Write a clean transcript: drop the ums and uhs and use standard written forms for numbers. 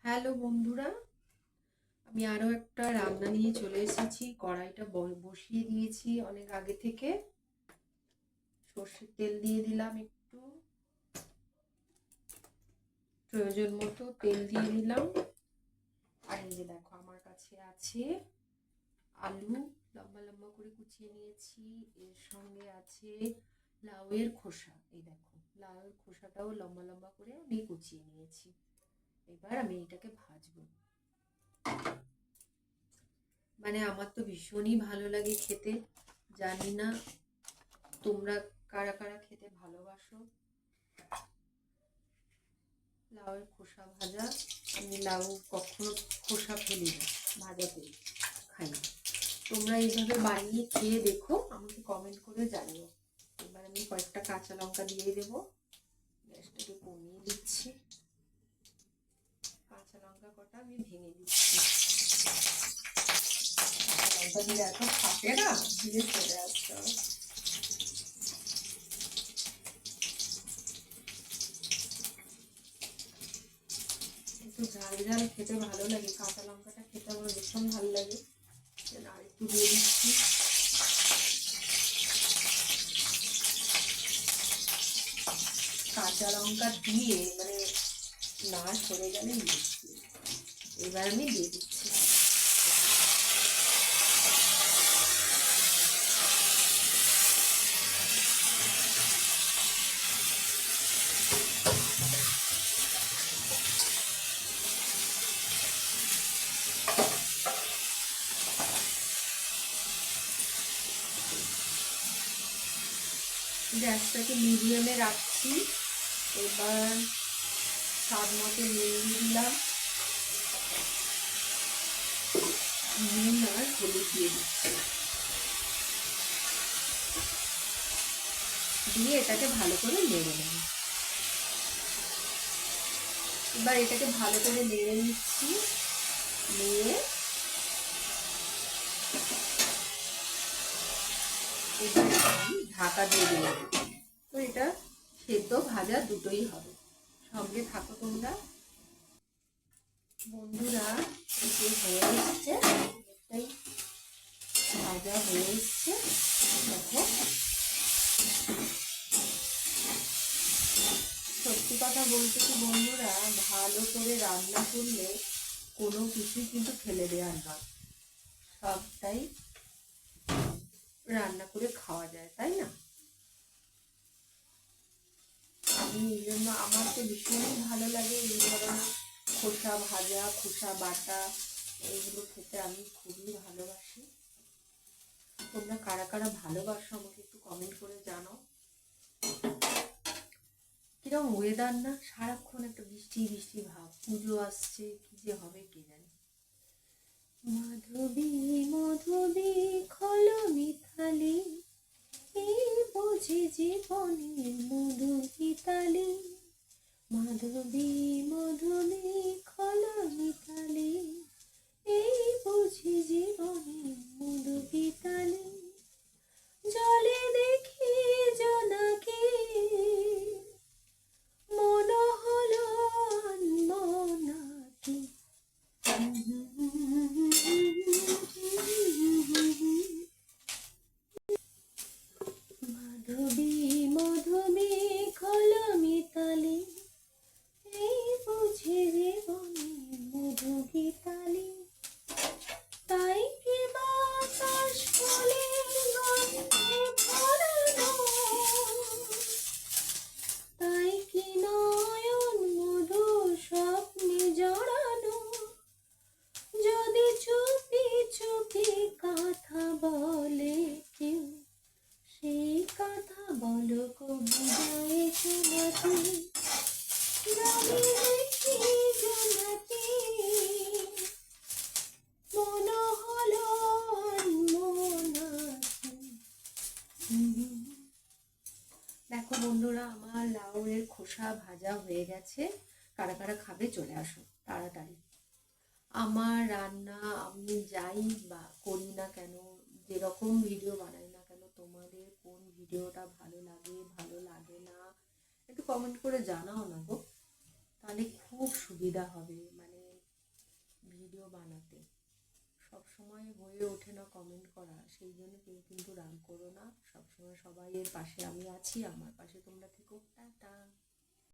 Hello বন্ধুরা, আমি আরো একটা রান্না নিয়ে চলে এসেছি। কড়াইটা বসিয়ে দিয়েছি অনেক আগে থেকে। সর্ষের তেল দিয়ে দিলাম, একটু প্রয়োজন মতো তেল দিয়ে দিলাম। আর এই যে দেখো, আমার কাছে আছে আলু লম্বা লম্বা করে কুচিয়ে নিয়েছি। এর সঙ্গে আছে লাউয়ের খোসা। এই দেখো, লাউয়ের খোসাটাও লম্বা লম্বা করে আমি কুচিয়ে নিয়েছি। এবার আমি এটাকে ভাজবো। মানে আমার তো ভীষণই ভালো লাগে খেতে। জানি না তোমরা কারা কারা খেতে ভালোবাসো লাউয়ের খোসা ভাজা। আমি লাউ কখনো খোসা ফেলি না, ভাজাতে খাই না। তোমরা এইভাবে বানিয়ে খেয়ে দেখো, আমাকে কমেন্ট করে জানিও। এবার আমি কয়েকটা কাঁচা লঙ্কা দিয়ে দেবো। গ্যাসটাকে কমিয়ে দিচ্ছি। কাঁচা লঙ্কা কটা আমি ভেঙে দিচ্ছি। লঙ্কা দিয়ে এত ফাটে না, ধীরে চলে আসতে হবে। একটু ঝাল ঝাল খেতে ভালো লাগে, কাঁচা লঙ্কাটা খেতে আমার ভীষণ ভালো লাগে। আর একটু দিয়ে দিচ্ছি। কাঁচা লঙ্কা দিয়ে মানে না সরে গেলে মিষ্টি। এবার আমি দিয়ে দিচ্ছি। গ্যাসটাকে মিডিয়ামে রাখছি। এবার স্বাদ মতো নুন দিলাম, নুন আর হলুদ দিয়ে দিচ্ছি। দিয়ে এটাকে ভালো করে নেড়ে নেব। এবার এটাকে ভালো করে নেড়ে নিচ্ছি। নিয়ে এবার আমি ঢাকা দিয়ে দিলাম। তো এটা সেদ্ধ ভাজা দুটোই হবে। সঙ্গে থাকো তোমরা বন্ধুরা। যে হয়ে এসছে, অনেকটাই ভাজা হয়ে এসছে। দেখো, সত্যি কথা বলতে কি বন্ধুরা, ভালো করে রান্না করলে কোনো কিছুই কিন্তু ফেলে দেওয়ার নয়, সবটাই রান্না করে খাওয়া যায়, তাই না? আমি এই জন্য, আমার তো ভীষণই ভালো লাগে এই ধরনের খোসা ভাজা, খোসা বাটা, এইগুলো খেতে আমি খুবই ভালোবাসি। তোমরা কারা কারা ভালোবাসো আমাকে একটু কমেন্ট করে জানাও। কিরকম ওয়েদার না, সারাক্ষণ একটা বৃষ্টি বৃষ্টি ভাব। পুজো আসছে, কি যে হবে কে জানে। মাধবী মধুবী খল মিথালি, এই বুঝি জীবনের মধু গীতালি। মাধবী মধুবী খল মিথালি, এই বুঝি জীবনের মধু গীতালি। জলে দেখি জোনাকি, মন হলো আনব নাকি। মাধবী মধুবী খল মিতালি, এই বুঝি জীবনের মধু গীতালি। তাই কি বাতাস ফুলের গন্ধে ভরানো, তাই কি নয়ন মধু স্বপ্নে জড়ানো। যদি চুপি চুপি কথা বলে কেউ, সেই কথা বলো গো বুঝায় শোনাতে। জলে দেখি জোনাকি, মন হলো আনমনাকি। দেখো বন্ধুরা, আমার লাউয়ের খোসা ভাজা হয়ে গেছে। কারা কারা খাবে চলে আসো তাড়াতাড়ি। আমার রান্না আমি যাই বা করি না কেন, যেরকম ভিডিও বানাই না কেন, তোমাদের কোন ভিডিওটা ভালো লাগে ভালো লাগে না একটু কমেন্ট করে জানাও না গো, তাহলে খুব সুবিধা হবে। মানে ভিডিও বানাতে, সব সময় হয়ে ওঠে না কমেন্ট করা, সেই জন্য কেউ কিন্তু রাগ করো না। সবসময় সবাই এর পাশে আমি আছি, আমার পাশে তোমরা থেকো। টাটা।